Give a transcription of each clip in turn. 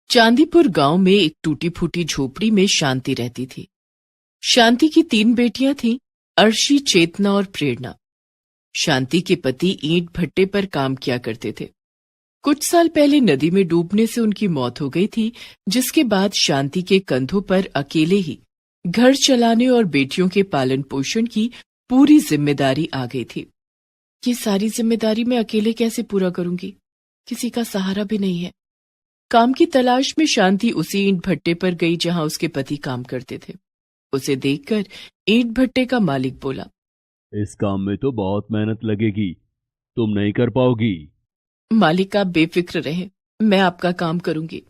चांदीपुर गांव में एक टूटी फूटी झोपड़ी में शांति रहती थी। शांति की 3 बेटियां थीं, अर्शी, चेतना और प्रेरणा। शांति के पति ईंट भट्टे पर काम किया करते थे। कुछ साल पहले नदी में डूबने से उनकी मौत हो गई थी, जिसके बाद शांति के कंधों पर अकेले ही घर चलाने और बेटियों के पालन पोषण की पूरी जिम्मेदारी आ गई थी। ये सारी जिम्मेदारी मैं अकेले कैसे पूरा करूंगी? किसी का सहारा भी नहीं है। काम की तलाश में शांति उसी ईंट भट्टे पर गई जहां उसके पति काम करते थे। उसे देखकर ईंट भट्टे का मालिक बोला, इस काम में तो बहुत मेहनत लगेगी, तुम नहीं कर पाओगी। मालिक आप बेफिक्र रहें, मैं आपका काम करूंगी।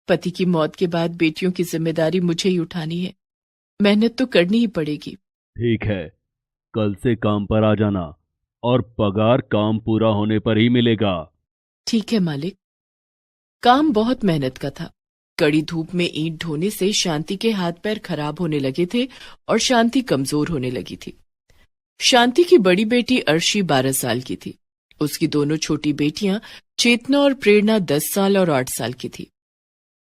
पति की मौत के बाद बेटियों की जिम्मेदारी मुझे ही उठानी है। मेहनत तो करनी ही पड़ेगी। ठीक है, कल से काम पर आ जाना और पगार काम पूरा होने पर ही मिलेगा। ठीक है मालिक। काम बहुत मेहनत का था। कड़ी धूप में ईंट ढोने से शांति के हाथ पैर खराब होने लगे थे और शांति कमजोर होने लगी थी। शांति की बड़ी बेटी अर्शी 12 साल की थी। उसकी दोनों छोटी बेटियां चेतना और प्रेरणा 10 साल और 8 साल की थी।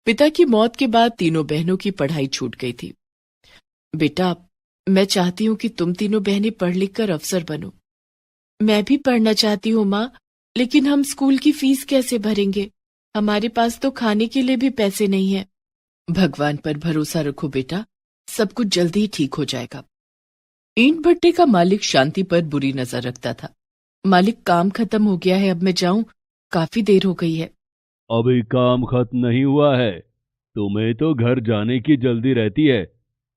पिता की मौत के बाद तीनों बहनों की पढ़ाई छूट गई थी। बेटा, मैं चाहती हूँ कि तुम तीनों बहनें पढ़ लिख कर अफसर बनो। मैं भी पढ़ना चाहती हूँ माँ, लेकिन हम स्कूल की फीस कैसे भरेंगे? हमारे पास तो खाने के लिए भी पैसे नहीं है। भगवान पर भरोसा रखो बेटा, सब कुछ जल्दी ही ठीक हो जाएगा। ईंट भट्टे का मालिक शांति पर बुरी नजर रखता था। मालिक, काम खत्म हो गया है, अब मैं जाऊं? काफी देर हो गई है। अभी काम खत्म नहीं हुआ है, तुम्हें तो घर जाने की जल्दी रहती है।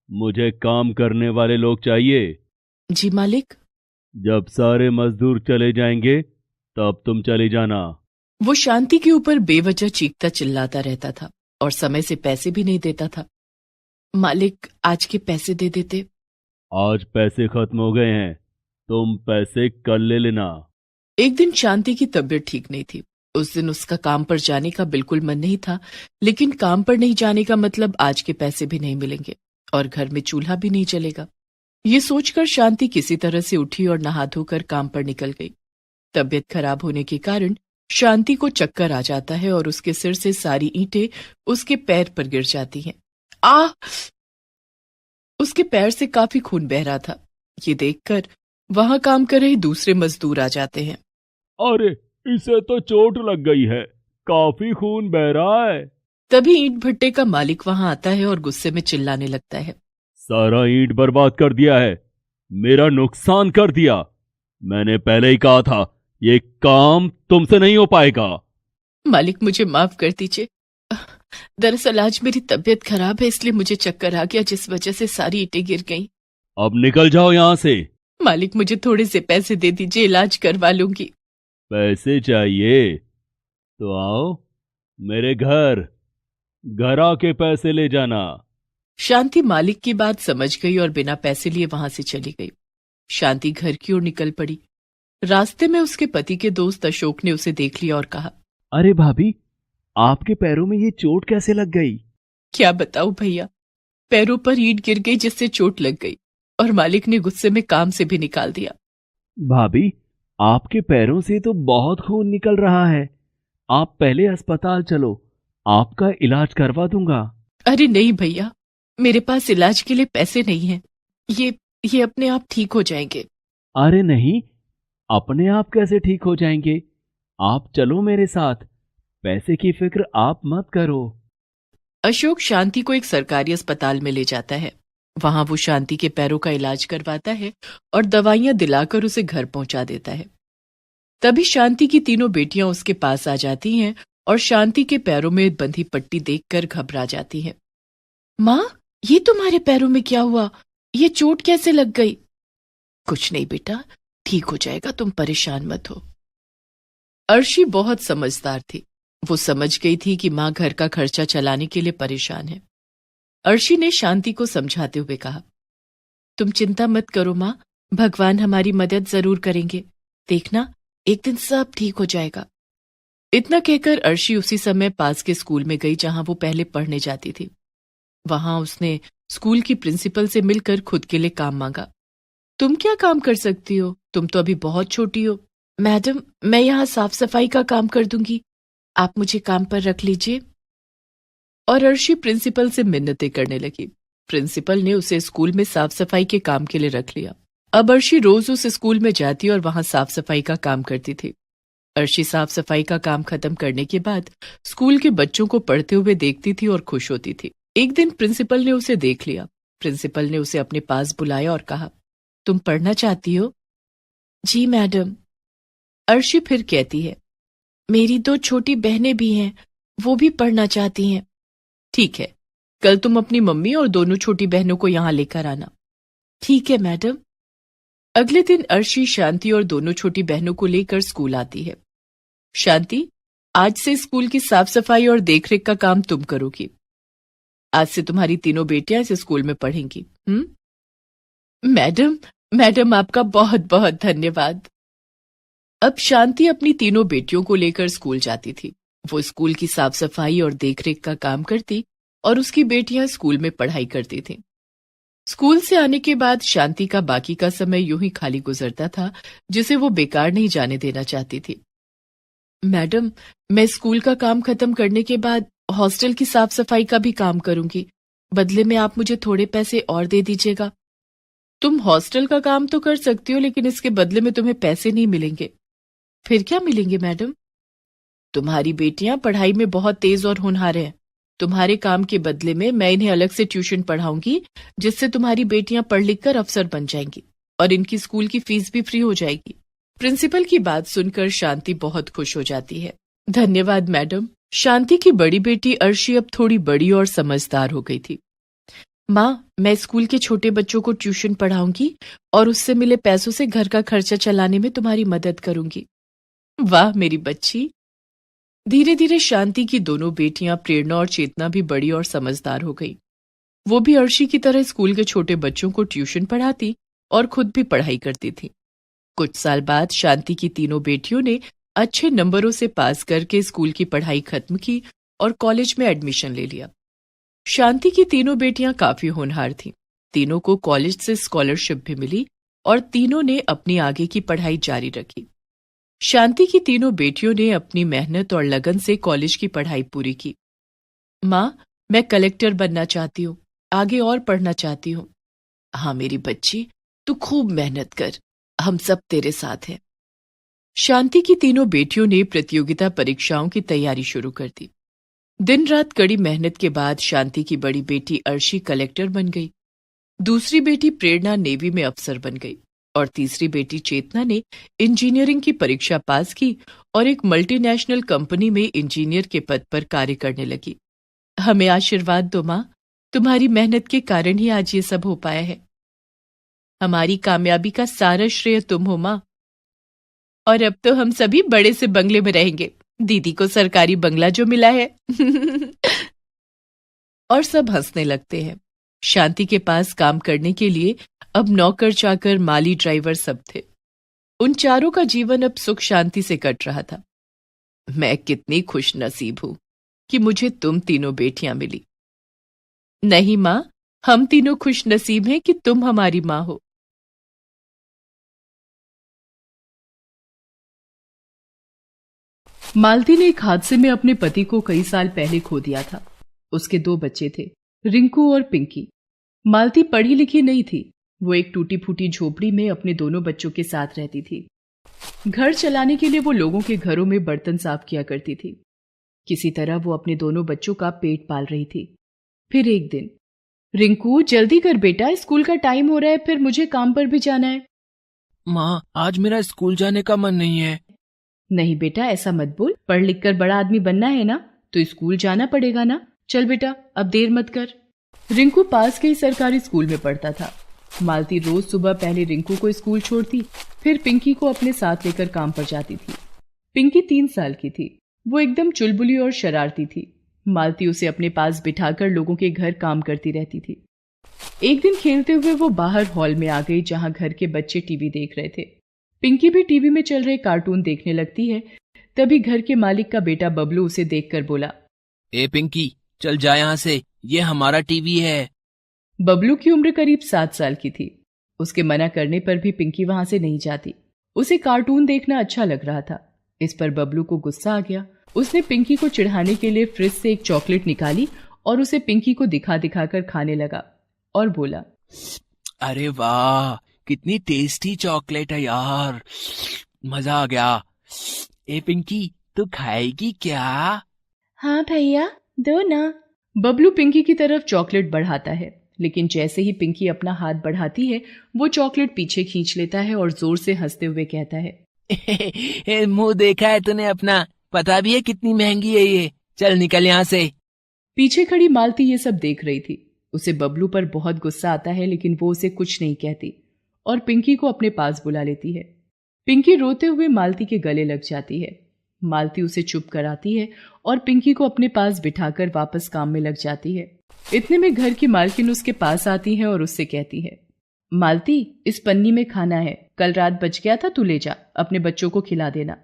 मुझे काम करने वाले लोग चाहिए। जी मालिक। जब सारे मजदूर चले जाएंगे तब तुम चली जाना। वो शांति के ऊपर बेवजह चीखता चिल्लाता रहता था और समय से पैसे भी नहीं देता था। मालिक, आज के पैसे दे देते। आज पैसे खत्म हो गए हैं, तुम पैसे कल ले लेना। एक दिन शांति की तबीयत ठीक नहीं थी। उस दिन उसका काम पर जाने का बिल्कुल मन नहीं था, लेकिन काम पर नहीं जाने का मतलब आज के पैसे भी नहीं मिलेंगे और घर में चूल्हा भी नहीं चलेगा। ये सोचकर शांति किसी तरह से उठी और नहा धोकर काम पर निकल गई। तबीयत खराब होने के कारण शांति को चक्कर आ जाता है और उसके सिर से सारी ईंटें उसके पैर पर गिर जाती हैं। आ! उसके पैर से काफी खून बह रहा था। ये देखकर वहां काम कर रहे दूसरे मजदूर आ जाते हैं। अरे, इसे तो चोट लग गई है, काफी खून बह रहा है। तभी ईंट भट्टे का मालिक वहां आता है और गुस्से में चिल्लाने लगता है, सारा ईंट बर्बाद कर दिया है, मेरा नुकसान कर दिया। मैंने पहले ही कहा था ये काम तुमसे नहीं हो पाएगा। मालिक मुझे माफ कर दीजिए। दरअसल आज मेरी तबीयत खराब है, इसलिए मुझे चक्कर आ गया, जिस वजह से सारी ईंटें गिर गईं। अब निकल जाओ यहाँ से। मालिक मुझे थोड़े से पैसे दे दीजिए, इलाज करवा लूंगी। पैसे चाहिए तो आओ मेरे घर, घर आके पैसे ले जाना। शांति मालिक की बात समझ गई और बिना पैसे लिए वहां से चली गई। शांति घर की ओर निकल पड़ी। रास्ते में उसके पति के दोस्त अशोक ने उसे देख लिया और कहा, अरे भाभी, आपके पैरों में ये चोट कैसे लग गई? क्या बताऊं भैया, पैरों पर ईंट गिर गई जिससे चोट लग गई और मालिक ने गुस्से में काम से भी निकाल दिया। भाभी, आपके पैरों से तो बहुत खून निकल रहा है, आप पहले अस्पताल चलो, आपका इलाज करवा दूंगा। अरे नहीं भैया, मेरे पास इलाज के लिए पैसे नहीं हैं। ये अपने आप ठीक हो जाएंगे। अरे नहीं, अपने आप कैसे ठीक हो जाएंगे? आप चलो मेरे साथ, पैसे की फिक्र आप मत करो। अशोक शांति को एक सरकारी अस्पताल में ले जाता है। वहां वो शांति के पैरों का इलाज करवाता है और दवाइयां दिलाकर उसे घर पहुंचा देता है। तभी शांति की तीनों बेटियां उसके पास आ जाती हैं और शांति के पैरों में बंधी पट्टी देखकर घबरा जाती हैं। माँ, ये तुम्हारे पैरों में क्या हुआ? ये चोट कैसे लग गई? कुछ नहीं बेटा, ठीक हो जाएगा, तुम परेशान मत हो। अर्शी बहुत समझदार थी। वो समझ गई थी कि माँ घर का खर्चा चलाने के लिए परेशान है। अर्शी ने शांति को समझाते हुए कहा, तुम चिंता मत करो माँ, भगवान हमारी मदद जरूर करेंगे। देखना, एक दिन सब ठीक हो जाएगा। इतना कहकर अर्शी उसी समय पास के स्कूल में गई जहां वो पहले पढ़ने जाती थी। वहां उसने स्कूल की प्रिंसिपल से मिलकर खुद के लिए काम मांगा। तुम क्या काम कर सकती हो? तुम तो अभी बहुत छोटी हो। मैडम, मैं यहाँ साफ सफाई का काम कर दूंगी, आप मुझे काम पर रख लीजिए। और अर्शी प्रिंसिपल से मिन्नतें करने लगी। प्रिंसिपल ने उसे स्कूल में साफ सफाई के काम के लिए रख लिया। अब अर्शी रोज उस स्कूल में जाती और वहां साफ सफाई का काम करती थी। अर्शी साफ सफाई का काम खत्म करने के बाद स्कूल के बच्चों को पढ़ते हुए देखती थी और खुश होती थी। एक दिन प्रिंसिपल ने उसे देख लिया। प्रिंसिपल ने उसे अपने पास बुलाया और कहा, तुम पढ़ना चाहती हो? जी मैडम। अर्शी फिर कहती है, मेरी 2 छोटी बहनें भी हैं, वो भी पढ़ना चाहती हैं। ठीक है, कल तुम अपनी मम्मी और दोनों छोटी बहनों को यहां लेकर आना। ठीक है मैडम। अगले दिन अर्शी, शांति और दोनों छोटी बहनों को लेकर स्कूल आती है। शांति, आज से स्कूल की साफ सफाई और देखरेख का काम तुम करोगी। आज से तुम्हारी तीनों बेटियां इस स्कूल में पढ़ेंगी। मैडम आपका बहुत बहुत धन्यवाद। अब शांति अपनी तीनों बेटियों को लेकर स्कूल जाती थी। वो स्कूल की साफ सफाई और देखरेख का काम करती और उसकी बेटियां स्कूल में पढ़ाई करती थीं। स्कूल से आने के बाद शांति का बाकी का समय यूं ही खाली गुजरता था, जिसे वो बेकार नहीं जाने देना चाहती थी। मैडम, मैं स्कूल का काम खत्म करने के बाद हॉस्टल की साफ सफाई का भी काम करूंगी। बदले में आप मुझे थोड़े पैसे और दे दीजिएगा। तुम हॉस्टल का काम तो कर सकती हो, लेकिन इसके बदले में तुम्हें पैसे नहीं मिलेंगे। फिर क्या मिलेंगे मैडम? तुम्हारी बेटियां पढ़ाई में बहुत तेज और होनहार हैं। तुम्हारे काम के बदले में मैं इन्हें अलग से ट्यूशन पढ़ाऊंगी, जिससे तुम्हारी बेटियां पढ़ लिख कर अफसर बन जाएंगी और इनकी स्कूल की फीस भी फ्री हो जाएगी। प्रिंसिपल की बात सुनकर शांति बहुत खुश हो जाती है। धन्यवाद मैडम। शांति की बड़ी बेटी अर्शी अब थोड़ी बड़ी और समझदार हो गई थी। माँ, मैं स्कूल के छोटे बच्चों को ट्यूशन पढ़ाऊंगी और उससे मिले पैसों से घर का खर्चा चलाने में तुम्हारी मदद करूंगी। वाह मेरी बच्ची। धीरे धीरे शांति की दोनों बेटियां प्रेरणा और चेतना भी बड़ी और समझदार हो गई। वो भी अर्शी की तरह स्कूल के छोटे बच्चों को ट्यूशन पढ़ाती और खुद भी पढ़ाई करती थी। कुछ साल बाद शांति की तीनों बेटियों ने अच्छे नंबरों से पास करके स्कूल की पढ़ाई खत्म की और कॉलेज में एडमिशन ले लिया। शांति की तीनों बेटियां काफी होनहार थीं। तीनों को कॉलेज से स्कॉलरशिप भी मिली और तीनों ने अपनी आगे की पढ़ाई जारी रखी। शांति की तीनों बेटियों ने अपनी मेहनत और लगन से कॉलेज की पढ़ाई पूरी की। माँ, मैं कलेक्टर बनना चाहती हूँ, आगे और पढ़ना चाहती हूँ। हाँ मेरी बच्ची, तू खूब मेहनत कर, हम सब तेरे साथ हैं। शांति की तीनों बेटियों ने प्रतियोगिता परीक्षाओं की तैयारी शुरू कर दी। दिन रात कड़ी मेहनत के बाद शांति की बड़ी बेटी अर्शी कलेक्टर बन गई। दूसरी बेटी प्रेरणा नेवी में अफसर बन गई और तीसरी बेटी चेतना ने इंजीनियरिंग की परीक्षा पास की और एक मल्टीनेशनल कंपनी में इंजीनियर के पद पर कार्य करने लगी। हमें आशीर्वाद दो माँ, तुम्हारी मेहनत के कारण ही आज ये सब हो पाया है। हमारी कामयाबी का सारा श्रेय तुम हो माँ। और अब तो हम सभी बड़े से बंगले में रहेंगे, दीदी को सरकारी बंगला जो मिला है। और सब हंसने लगते हैं। शांति के पास काम करने के लिए अब नौकर चाकर, माली, ड्राइवर सब थे। उन चारों का जीवन अब सुख शांति से कट रहा था। मैं कितनी खुश नसीब हूं कि मुझे तुम तीनों बेटियां मिली। नहीं मां, हम तीनों खुश नसीब हैं कि तुम हमारी मां हो। मालती ने एक हादसे में अपने पति को कई साल पहले खो दिया था। उसके 2 बच्चे थे, रिंकू और पिंकी। मालती पढ़ी लिखी नहीं थी। वो एक टूटी फूटी झोपड़ी में अपने दोनों बच्चों के साथ रहती थी। घर चलाने के लिए वो लोगों के घरों में बर्तन साफ किया करती थी। किसी तरह वो अपने दोनों बच्चों का पेट पाल रही थी। फिर एक दिन, रिंकू जल्दी कर बेटा, स्कूल का टाइम हो रहा है, फिर मुझे काम पर भी जाना है। माँ, आज मेरा स्कूल जाने का मन नहीं है। नहीं बेटा, ऐसा मत बोल। पढ़ लिख कर बड़ा आदमी बनना है ना, तो स्कूल जाना पड़ेगा ना। चल बेटा, अब देर मत कर। रिंकू पास के ही सरकारी स्कूल में पढ़ता था। मालती रोज सुबह पहले रिंकू को स्कूल छोड़ती, फिर पिंकी को अपने साथ लेकर काम पर जाती थी। पिंकी 3 साल की थी। वो एकदम चुलबुली और शरारती थी। मालती उसे अपने पास बिठाकर लोगों के घर काम करती रहती थी। एक दिन खेलते हुए वो बाहर हॉल में आ गई, जहां घर के बच्चे टीवी देख रहे थे। पिंकी भी टीवी में चल रहे कार्टून देखने लगती है। तभी घर के मालिक का बेटा बबलू उसे देखकर बोला, ए पिंकी, चल जा यहाँ से, ये हमारा टीवी है। बबलू की उम्र करीब 7 साल की थी। उसके मना करने पर भी पिंकी वहां से नहीं जाती। उसे कार्टून देखना अच्छा लग रहा था। इस पर बबलू को गुस्सा आ गया। उसने पिंकी को चिढ़ाने के लिए फ्रिज से एक चॉकलेट निकाली और उसे पिंकी को दिखा दिखाकर खाने लगा और बोला, अरे वाह, कितनी टेस्टी चॉकलेट है यार, मजा आ गया। ए पिंकी, तू खाएगी क्या? हाँ भैया, दो ना। बबलू पिंकी की तरफ चॉकलेट बढ़ाता है, लेकिन जैसे ही पिंकी अपना हाथ बढ़ाती है वो चॉकलेट पीछे खींच लेता है और जोर से हंसते हुए कहता है, मुंह देखा है तूने अपना, पता भी है कितनी महंगी है ये, चल निकल यहाँ से। पीछे खड़ी मालती ये सब देख रही थी। उसे बबलू पर बहुत गुस्सा आता है, लेकिन वो उसे कुछ नहीं कहती और पिंकी को अपने पास बुला लेती है। पिंकी रोते हुए मालती के गले लग जाती है। मालती उसे चुप कराती है और पिंकी को अपने पास बिठाकर वापस काम में लग जाती है। इतने में घर की मालकिन उसके पास आती है और उससे कहती है, मालती, इस पन्नी में खाना है, कल रात बच गया था, तू ले जा, अपने बच्चों को खिला देना।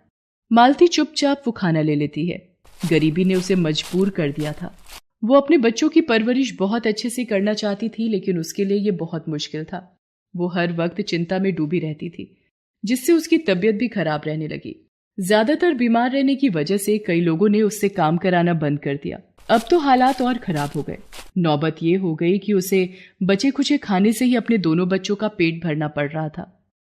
मालती चुपचाप वो खाना ले लेती है। गरीबी ने उसे मजबूर कर दिया था। वो अपने बच्चों की परवरिश बहुत अच्छे से करना चाहती थी, लेकिन उसके लिए ये बहुत मुश्किल था। वो हर वक्त चिंता में डूबी रहती थी, जिससे उसकी तबीयत भी खराब रहने लगी। ज्यादातर बीमार रहने की वजह से कई लोगों ने उससे काम कराना बंद कर दिया। अब तो हालात और खराब हो गए। नौबत ये हो गई कि उसे बचे खुचे खाने से ही अपने दोनों बच्चों का पेट भरना पड़ रहा था।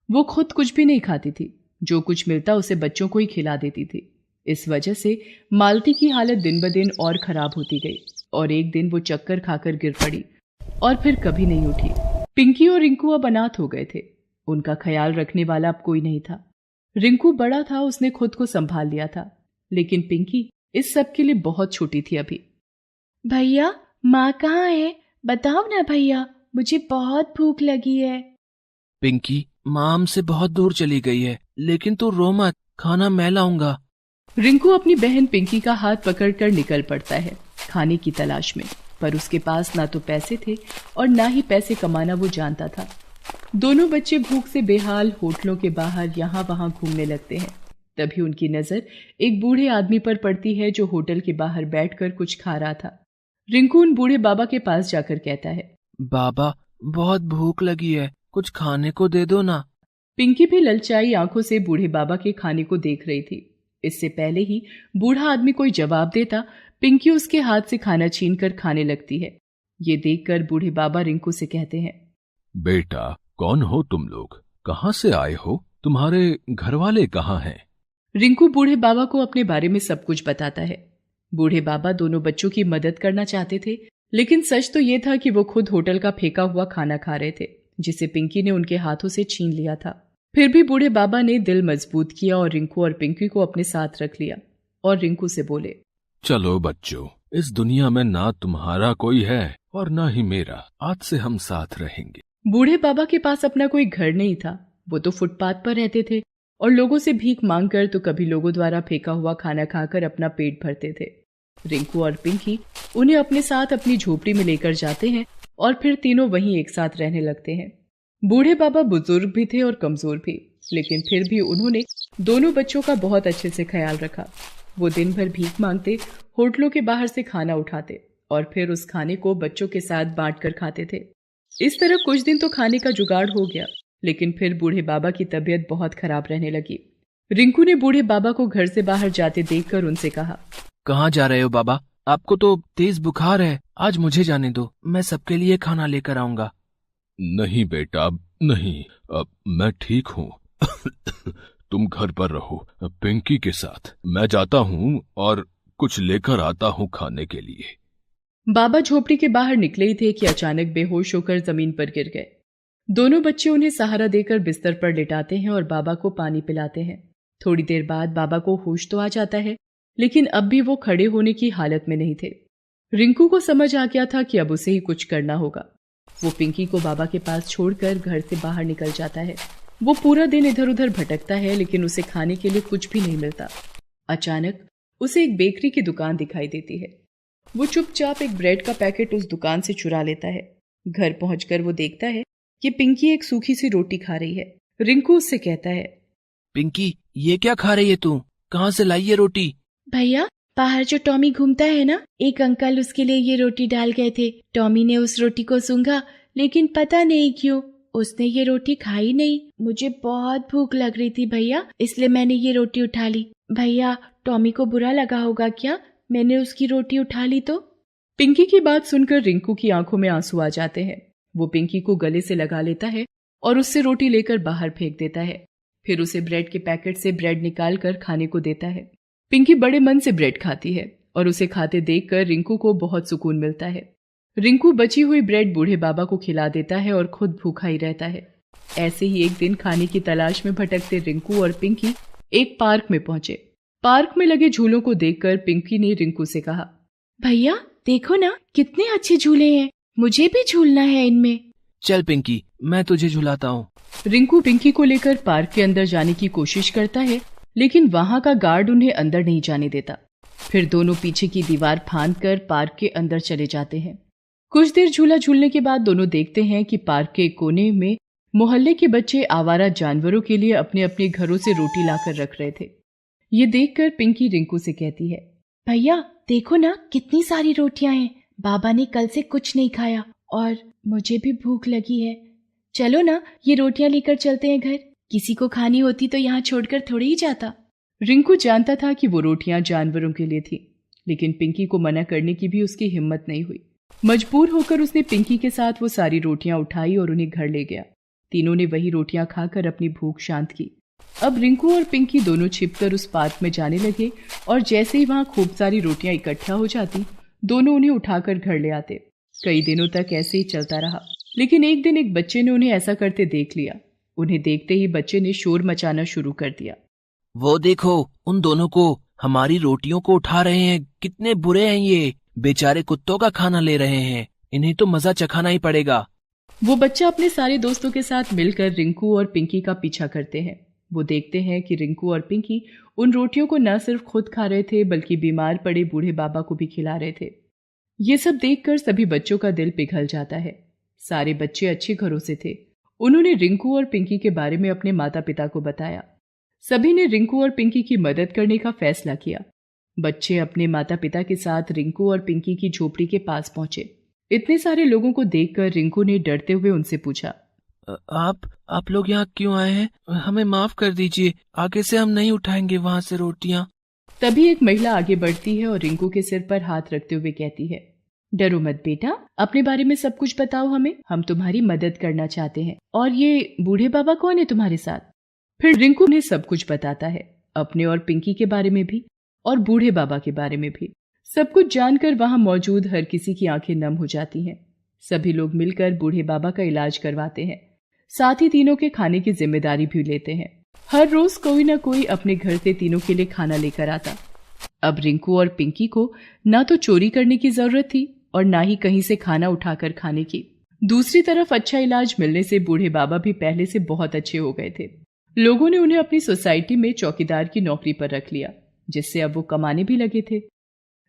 वो खुद कुछ भी नहीं खाती थी, जो कुछ मिलता उसे बच्चों को ही खिला देती थी। इस वजह से मालती की हालत दिन ब दिन और खराब होती गई और एक दिन वो चक्कर खाकर गिर पड़ी और फिर कभी नहीं उठी। पिंकी और रिंकू अब अनाथ हो गए थे। उनका ख्याल रखने वाला अब कोई नहीं था। रिंकू बड़ा था, उसने खुद को संभाल लिया था, लेकिन पिंकी इस सब के लिए बहुत छोटी थी अभी। भैया, माँ कहाँ है? बताओ ना भैया, मुझे बहुत भूख लगी है। पिंकी, माँ हमसे बहुत दूर चली गई है, लेकिन तू रो मत, खाना मैं लाऊंगा। रिंकू अपनी बहन पिंकी का हाथ पकड़कर निकल पड़ता है खाने की तलाश में, पर उसके पास ना तो पैसे थे और ना ही पैसे कमाना वो जानता था। दोनों बच्चे भूख से बेहाल होटलों के बाहर यहाँ वहां घूमने लगते हैं। तभी उनकी नजर एक बूढ़े आदमी पर पड़ती है जो होटल के बाहर बैठकर कुछ खा रहा था। रिंकू उन बूढ़े बाबा के पास जाकर कहता है, बाबा, बहुत भूख लगी है, कुछ खाने को दे दो ना। पिंकी भी ललचाई आंखों से बूढ़े बाबा के खाने को देख रही थी। इससे पहले ही बूढ़ा आदमी कोई जवाब देता, पिंकी उसके हाथ से खाना छीनकर खाने लगती है। ये देखकर बूढ़े बाबा रिंकू से कहते हैं, बेटा, कौन हो तुम लोग? कहाँ से आए हो? तुम्हारे घर वाले कहाँ हैं? रिंकू बूढ़े बाबा को अपने बारे में सब कुछ बताता है। बूढ़े बाबा दोनों बच्चों की मदद करना चाहते थे, लेकिन सच तो ये था कि वो खुद होटल का फेंका हुआ खाना खा रहे थे, जिसे पिंकी ने उनके हाथों से छीन लिया था। फिर भी बूढ़े बाबा ने दिल मजबूत किया और रिंकू और पिंकी को अपने साथ रख लिया और रिंकू से बोले, चलो बच्चों, इस दुनिया में ना तुम्हारा कोई है और ना ही मेरा। आज से हम साथ रहेंगे। बूढ़े बाबा के पास अपना कोई घर नहीं था। वो तो फुटपाथ पर रहते थे और लोगों से भीख मांगकर तो कभी लोगों द्वारा फेंका हुआ खाना खाकर अपना पेट भरते थे। रिंकू और पिंकी उन्हें अपने साथ अपनी झोपड़ी में लेकर जाते हैं और फिर तीनों वहीं एक साथ रहने लगते हैं। बूढ़े बाबा बुजुर्ग भी थे और कमजोर भी, लेकिन फिर भी उन्होंने दोनों बच्चों का बहुत अच्छे से ख्याल रखा। वो दिन भर भीख मांगते, होटलों के बाहर से खाना उठाते और फिर उस खाने को बच्चों के साथ बांटकर खाते थे। इस तरह कुछ दिन तो खाने का जुगाड़ हो गया, लेकिन फिर बूढ़े बाबा की तबीयत बहुत खराब रहने लगी। रिंकू ने बूढ़े बाबा को घर से बाहर जाते देखकर उनसे कहा, कहाँ जा रहे हो बाबा? आपको तो तेज बुखार है, आज मुझे जाने दो, मैं सबके लिए खाना लेकर आऊंगा। नहीं बेटा, नहीं, अब मैं ठीक हूँ। तुम घर पर रहो पिंकी के साथ। मैं जाता हूँ और कुछ लेकर आता हूँ खाने के लिए। बाबा झोपड़ी के बाहर निकले ही थे कि अचानक बेहोश होकर जमीन पर गिर गए। दोनों बच्चे उन्हें सहारा देकर बिस्तर पर लिटाते हैं और बाबा को पानी पिलाते हैं। थोड़ी देर बाद बाबा को होश तो आ जाता है, लेकिन अब भी वो खड़े होने की हालत में नहीं थे। रिंकू को समझ आ गया था कि अब उसे ही कुछ करना होगा। वो पिंकी को बाबा के पास छोड़कर घर से बाहर निकल जाता है। वो पूरा दिन इधर उधर भटकता है, लेकिन उसे खाने के लिए कुछ भी नहीं मिलता। अचानक उसे एक बेकरी की दुकान दिखाई देती है। वो चुपचाप एक ब्रेड का पैकेट उस दुकान से चुरा लेता है। घर पहुंचकर वो देखता है कि पिंकी एक सूखी सी रोटी खा रही है। रिंकू उससे कहता है, पिंकी, ये क्या खा रही है तू? कहाँ से लाई ये रोटी? भैया, बाहर जो टॉमी घूमता है ना, एक अंकल उसके लिए ये रोटी डाल गए थे। टॉमी ने उस रोटी को सूंघा, लेकिन पता नहीं क्यों उसने ये रोटी खाई नहीं। मुझे बहुत भूख लग रही थी भैया, इसलिए मैंने ये रोटी उठा ली। भैया, टॉमी को बुरा लगा होगा क्या मैंने उसकी रोटी उठा ली तो? पिंकी की बात सुनकर रिंकू की आंखों में आंसू आ जाते हैं। वो पिंकी को गले से लगा लेता है और उससे रोटी लेकर बाहर फेंक देता है। फिर उसे ब्रेड के पैकेट से ब्रेड निकाल कर खाने को देता है। पिंकी बड़े मन से ब्रेड खाती है और उसे खाते देखकर रिंकू को बहुत सुकून मिलता है। रिंकू बची हुई ब्रेड बूढ़े बाबा को खिला देता है और खुद भूखा ही रहता है। ऐसे ही एक दिन खाने की तलाश में भटकते रिंकू और पिंकी एक पार्क में पहुंचे। पार्क में लगे झूलों को देखकर पिंकी ने रिंकू से कहा, भैया देखो ना कितने अच्छे झूले हैं, मुझे भी झूलना है इनमें। चल पिंकी, मैं तुझे झुलाता हूँ। रिंकू पिंकी को लेकर पार्क के अंदर जाने की कोशिश करता है, लेकिन वहां का गार्ड उन्हें अंदर नहीं जाने देता। फिर दोनों पीछे की दीवार फांदकर पार्क के अंदर चले जाते हैं। कुछ देर झूला झूलने के बाद दोनों देखते हैं कि पार्क के कोने में मोहल्ले के बच्चे आवारा जानवरों के लिए अपने अपने घरों से रोटी लाकर रख रहे थे। ये देखकर पिंकी रिंकू से कहती है, भैया देखो ना कितनी सारी रोटियां हैं, बाबा ने कल से कुछ नहीं खाया और मुझे भी भूख लगी है। चलो ना ये रोटियां लेकर चलते हैं घर, किसी को खानी होती तो यहाँ छोड़कर थोड़ी ही जाता। रिंकू जानता था कि वो रोटियां जानवरों के लिए थी, लेकिन पिंकी को मना करने की भी उसकी हिम्मत नहीं हुई। मजबूर होकर उसने पिंकी के साथ वो सारी रोटियां उठाई और उन्हें घर ले गया। तीनों ने वही रोटियां खाकर अपनी भूख शांत की। अब रिंकू और पिंकी दोनों छिपकर उस पार्क में जाने लगे और जैसे ही वहां खूब सारी रोटियां इकट्ठा हो जाती, दोनों उन्हें उठाकर घर ले आते। कई दिनों तक ऐसे ही चलता रहा, लेकिन एक दिन एक बच्चे ने उन्हें ऐसा करते देख लिया। उन्हें देखते ही बच्चे ने शोर मचाना शुरू कर दिया। वो देखो, उन दोनों को, हमारी रोटियों को उठा रहे हैं, कितने बुरे हैं ये, बेचारे कुत्तों का खाना ले रहे हैं, इन्हें तो मजा चखाना ही पड़ेगा। वो बच्चा अपने सारे दोस्तों के साथ मिलकर रिंकू और पिंकी का पीछा करते हैं। वो देखते हैं कि रिंकू और पिंकी उन रोटियों को न सिर्फ खुद खा रहे थे, बल्कि बीमार पड़े बूढ़े बाबा को भी खिला रहे थे। ये सब देखकर सभी बच्चों का दिल पिघल जाता है। सारे बच्चे अच्छे घरों से थे। उन्होंने रिंकू और पिंकी के बारे में अपने माता पिता को बताया। सभी ने रिंकू और पिंकी की मदद करने का फैसला किया। बच्चे अपने माता पिता के साथ रिंकू और पिंकी की झोपड़ी के पास पहुंचे। इतने सारे लोगों को देखकर रिंकू ने डरते हुए उनसे पूछा, आप लोग यहाँ क्यों आए हैं? हमें माफ कर दीजिए, आगे से हम नहीं उठाएंगे वहाँ से रोटियाँ। तभी एक महिला आगे बढ़ती है और रिंकू के सिर पर हाथ रखते हुए कहती है, डरो मत बेटा, अपने बारे में सब कुछ बताओ हमें, हम तुम्हारी मदद करना चाहते हैं। और ये बूढ़े बाबा कौन है तुम्हारे साथ? फिर रिंकू ने सब कुछ बताता है, अपने और पिंकी के बारे में भी और बूढ़े बाबा के बारे में भी। सब कुछ जानकर वहां मौजूद हर किसी की आंखें नम हो जाती हैं। सभी लोग मिलकर बूढ़े बाबा का इलाज करवाते हैं, साथ ही तीनों के खाने की जिम्मेदारी भी लेते हैं। हर रोज कोई ना कोई अपने घर से तीनों के लिए खाना लेकर आता। अब रिंकू और पिंकी को ना तो चोरी करने की जरूरत थी और ना ही कहीं से खाना उठाकर खाने की। दूसरी तरफ अच्छा इलाज मिलने से बूढ़े बाबा भी पहले से बहुत अच्छे हो गए थे। लोगों ने उन्हें अपनी सोसाइटी में चौकीदार की नौकरी पर रख लिया, जिससे अब वो कमाने भी लगे थे।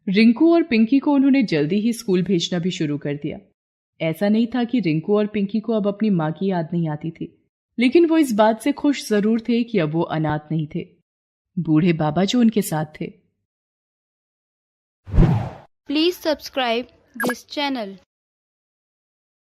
रिंकू और पिंकी को उन्होंने जल्दी ही स्कूल भेजना भी शुरू कर दिया। ऐसा नहीं था कि रिंकू और पिंकी को अब अपनी माँ की याद नहीं आती थी, लेकिन वो इस बात से खुश जरूर थे कि अब वो अनाथ नहीं थे। बूढ़े बाबा जो उनके साथ थे। Please subscribe this channel.